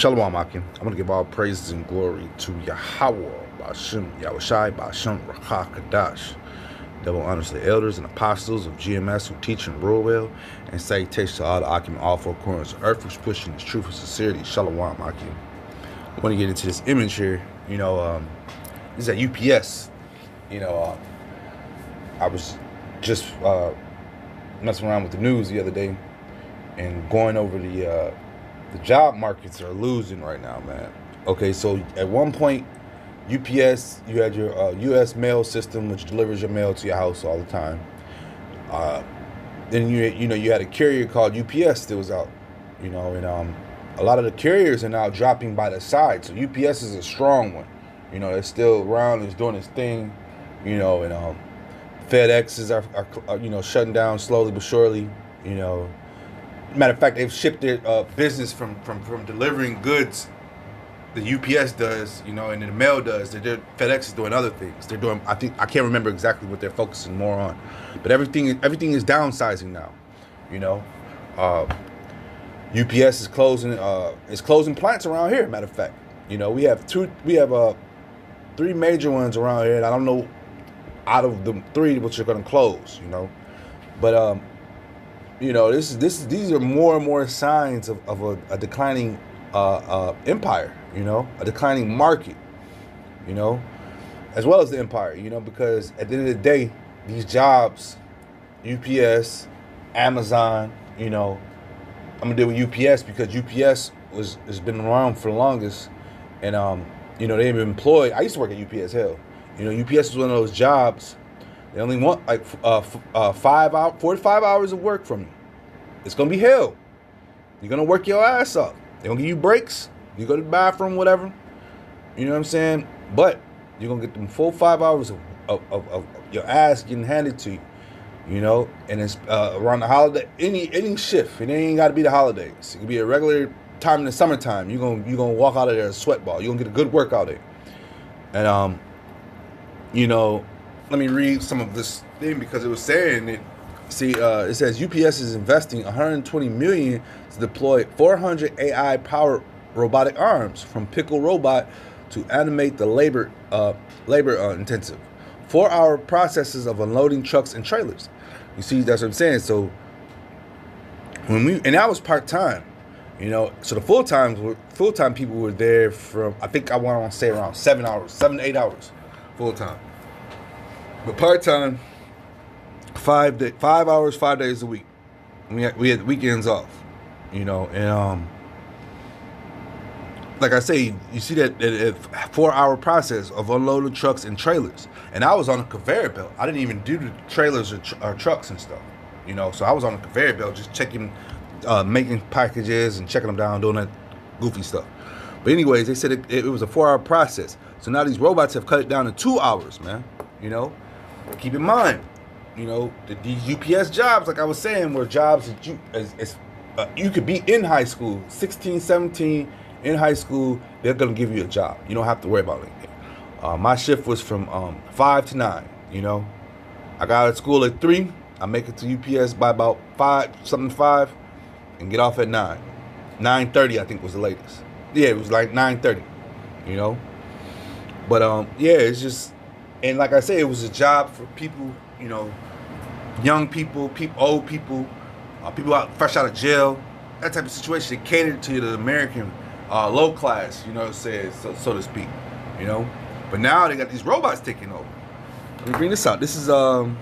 Shalom, Akim. I want to give all praises and glory to Yahweh, Ba'ashem, Yahushai, Ba'ashem, Rakha, Kadash. Double honors to the elders and apostles of GMS who teach and rule well, and salutation to all the Akim, all four corners of earth, who's pushing this truth and sincerity. Shalom, Akim. I want to get into this image here. This is at UPS. I was just messing around with the news the other day and going over the job markets are losing right now, man. Okay, so at one point, UPS, you had your U.S. mail system, which delivers your mail to your house all the time. Then you had a carrier called UPS that was out, and a lot of the carriers are now dropping by the side. So UPS is a strong one, it's still around, it's doing its thing, and FedExes are shutting down slowly but surely, Matter of fact, they've shipped their business from delivering goods. The UPS does, and then the mail does. FedEx is doing other things. They're doing. I can't remember exactly what they're focusing more on, but everything is downsizing now. UPS is closing plants around here. Matter of fact, we have three major ones around here, and I don't know out of the three which are going to close. But these are more and more signs of a declining empire, a declining market, as well as the empire, because at the end of the day, these jobs, UPS, Amazon, I'm gonna deal with UPS because UPS has been around for the longest, and they've been employed. I used to work at UPS. Hell, UPS is one of those jobs. They only want like 45 hours of work from you. It's gonna be hell. You're gonna work your ass up. They're gonna give you breaks. You go to the bathroom, whatever. You know what I'm saying? But you're gonna get them full 5 hours of your ass getting handed to you. And it's around the holiday, any shift. It ain't gotta be the holidays. It could be a regular time in the summertime. You're gonna walk out of there a sweat ball. You're gonna get a good workout there. And let me read some of this thing because it was saying it. See, it says UPS is investing $120 million to deploy 400 AI-powered robotic arms, from Pickle Robot to animate the labor intensive 4-hour processes of unloading trucks and trailers. You see, that's what I'm saying. So and that was part time, So the full time people were there from, I think I want to say around 7 to 8 hours full time. But part time, 5 hours, 5 days a week. We had weekends off, and like I say, you see that 4-hour process of unloading trucks and trailers, and I was on a conveyor belt. I didn't even do the trailers or trucks and stuff, So I was on a conveyor belt, just checking, making packages and checking them down, doing that goofy stuff. But anyways, they said it was a 4-hour process. So now these robots have cut it down to 2 hours, man. Keep in mind, these UPS jobs, like I was saying, were jobs that you could be in high school, 16, 17, in high school, they're going to give you a job. You don't have to worry about anything. My shift was from 5 to 9, I got out of school at 3. I make it to UPS by about 5, and get off at 9. 9:30, I think, was the latest. Yeah, it was like 9:30, But, it's just, and like I say, it was a job for people, young people, old people, people fresh out of jail, that type of situation. It catered to the American low class, so to speak, But now they got these robots taking over. Let me bring this out. This is, I'll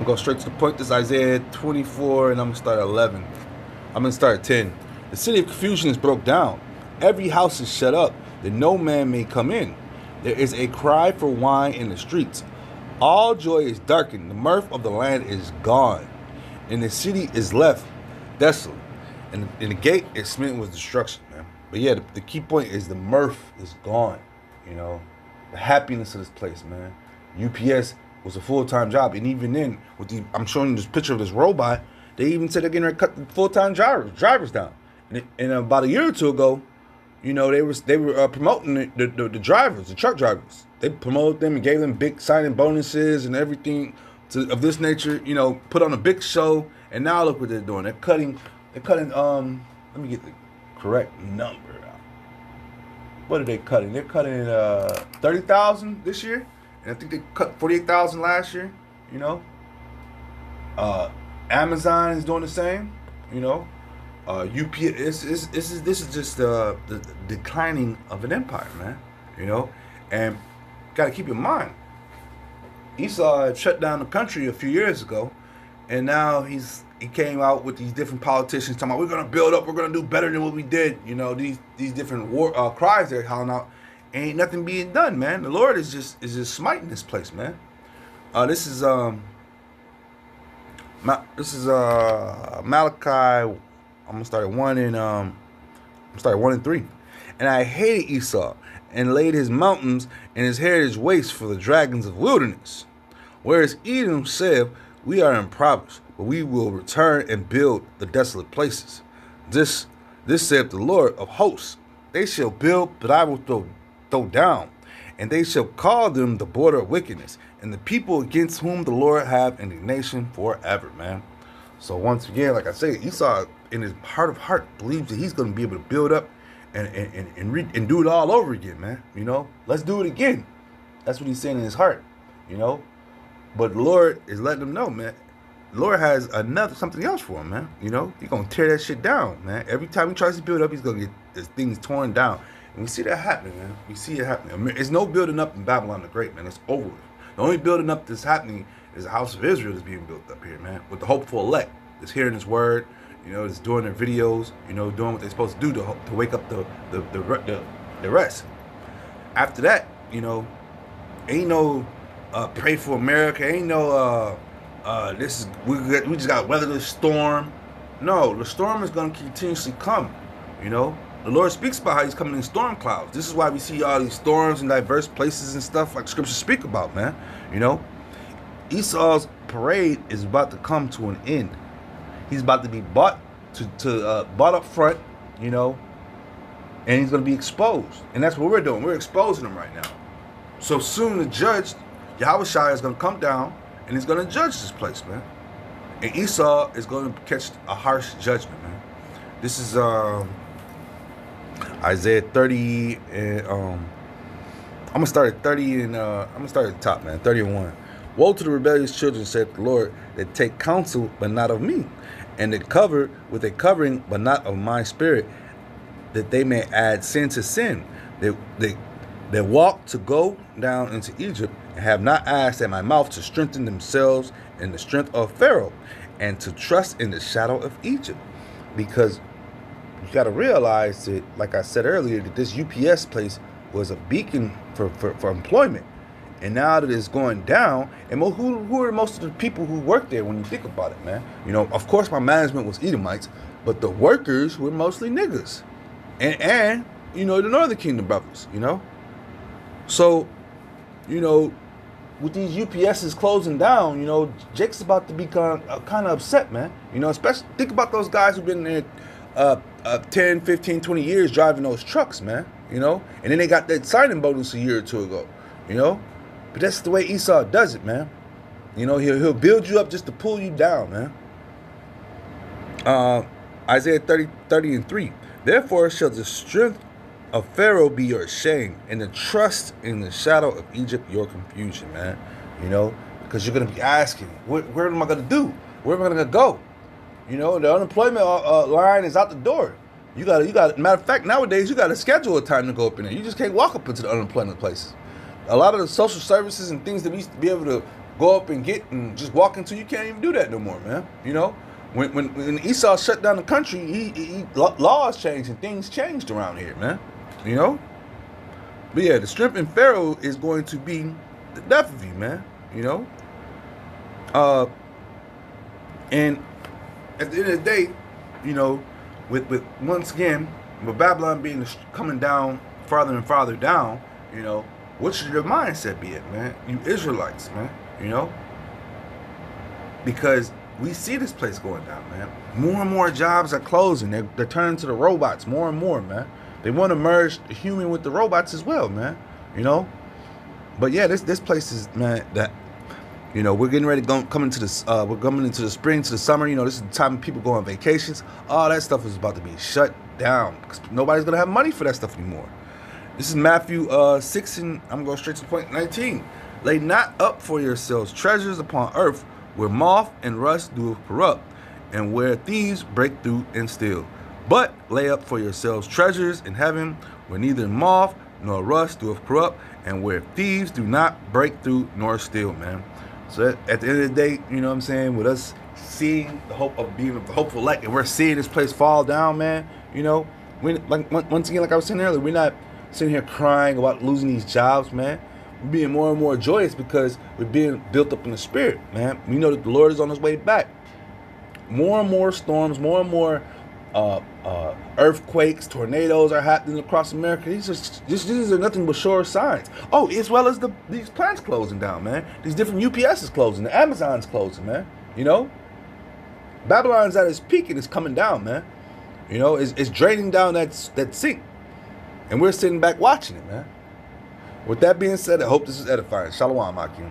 go straight to the point. This is Isaiah 24, and I'm going to start at 11. I'm going to start at 10. The city of confusion is broke down. Every house is shut up, that no man may come in. There is a cry for wine in the streets. All joy is darkened. The mirth of the land is gone. And the city is left desolate. And the gate is smitten with destruction, man. But yeah, the key point is the mirth is gone. The happiness of this place, man. UPS was a full-time job. And even then, I'm showing you this picture of this robot, they even said they're going to cut the full-time drivers down. And about a year or two ago, they were promoting the drivers, the truck drivers. They promoted them and gave them big signing bonuses and everything of this nature. Put on a big show. And now look what they're doing. They're cutting. Let me get correct number. What are they cutting? They're cutting 30,000 this year, and I think they cut 48,000 last year. You know, Amazon is doing the same. You know, UPS. This is just the declining of an empire, man. You know, and got to keep in mind, Esau had shut down the country a few years ago, and now he came out with these different politicians talking about we're gonna build up, we're gonna do better than what we did. You know, these different war cries they're howling out. Ain't nothing being done, man. The Lord is just smiting this place, man. This is Malachi. I'm gonna start at 1 and 3. And I hated Esau and laid his mountains and his heritage waste for the dragons of wilderness. Whereas Edom said, we are impoverished, but we will return and build the desolate places. This saith the Lord of hosts. They shall build, but I will throw down, and they shall call them the border of wickedness, and the people against whom the Lord have indignation forever, man. So once again, like I say, Esau in his heart of heart believes that he's going to be able to build up and do it all over again, man. You know, let's do it again. That's what he's saying in his heart, you know. But the Lord is letting him know, man. The Lord has something else for him, man. You know, he's gonna tear that shit down, man. Every time he tries to build up, he's gonna get his things torn down. And we see that happening, man. We see it happening. There's no building up in Babylon the Great, man. It's over with. The only building up that's happening is the house of Israel that's being built up here, man. With the hopeful elect that's hearing his word, you know, that's doing their videos, you know, doing what they're supposed to do to wake up the rest. After that, you know, ain't no pray for America. Ain't no we just got to weather the storm. No, the storm is going to continuously come. You know, the Lord speaks about how He's coming in storm clouds. This is why we see all these storms in diverse places and stuff like Scripture speak about, man. You know, Esau's parade is about to come to an end. He's about to be bought up front. You know, and he's going to be exposed, and that's what we're doing. We're exposing him right now. So soon the judge, Yahushua, is going to come down and he's going to judge this place, man. And Esau is going to catch a harsh judgment, man. This is Isaiah 30, and I'm gonna start at 30, and I'm gonna start at the top, man. 31. Woe to the rebellious children, saith the Lord, that take counsel, but not of me, and that cover with a covering, but not of my spirit, that they may add sin to sin. They walk to go down into Egypt, and have not asked at my mouth to strengthen themselves in the strength of Pharaoh, and to trust in the shadow of Egypt. Because you got to realize that, like I said earlier, that this UPS place was a beacon for employment. And now that it's going down, and who are most of the people who work there when you think about it, man? You know, of course my management was Edomites, but the workers were mostly niggas. And you know, the Northern Kingdom brothers, you know? So, you know, with these UPSs closing down, you know, Jake's about to be kind of upset, man. You know, especially think about those guys who've been there 10, 15, 20 years driving those trucks, man. You know, and then they got that signing bonus a year or two ago, you know. But that's the way Esau does it, man. You know, he'll build you up just to pull you down, man. Isaiah 30 and 3. Therefore shall the strength of Pharaoh be your shame, and the trust in the shadow of Egypt your confusion, man. You know, because you're going to be asking, where am I going to do? Where am I going to go? You know, the unemployment line is out the door. You got. Matter of fact, nowadays you got to schedule a time to go up in there. You just can't walk up into the unemployment places. A lot of the social services and things that we used to be able to go up and get and just walk into, you can't even do that no more, man. You know, when Esau shut down the country, laws changed and things changed around here, man. You know, but yeah, the strength in Pharaoh is going to be the death of you, man. You know, and at the end of the day, you know, with once again, with Babylon being coming down farther and farther down, you know, what should your mindset be at, man? You Israelites, man, you know? Because we see this place going down, man. More and more jobs are closing. They're turning to the robots more and more, man. They want to merge the human with the robots as well, man, you know? But yeah, this place is, man, that, You know, we're getting ready to come into this. We're coming into the spring, to the summer. You know, this is the time people go on vacations. All that stuff is about to be shut down because nobody's gonna have money for that stuff anymore. This is Matthew 6, and I'm going straight to the point. 19. Lay not up for yourselves treasures upon earth, where moth and rust do corrupt, and where thieves break through and steal. But lay up for yourselves treasures in heaven, where neither moth nor rust doeth corrupt, and where thieves do not break through nor steal, man. So at the end of the day, you know what I'm saying, with us seeing the hope of being the hopeful light, and we're seeing this place fall down, man, you know, once again, like I was saying earlier, we're not sitting here crying about losing these jobs, man. We're being more and more joyous because we're being built up in the spirit, man. We know that the Lord is on his way back. More and more storms, more and more earthquakes, tornadoes are happening across America. These are nothing but sure signs. Oh, as well as these plants closing down, man. These different UPSs closing, the Amazon's closing, man. You know, Babylon's at its peak and it's coming down, man. You know, it's draining down that sink, and we're sitting back watching it, man. With that being said, I hope this is edifying. Shalom, Akim.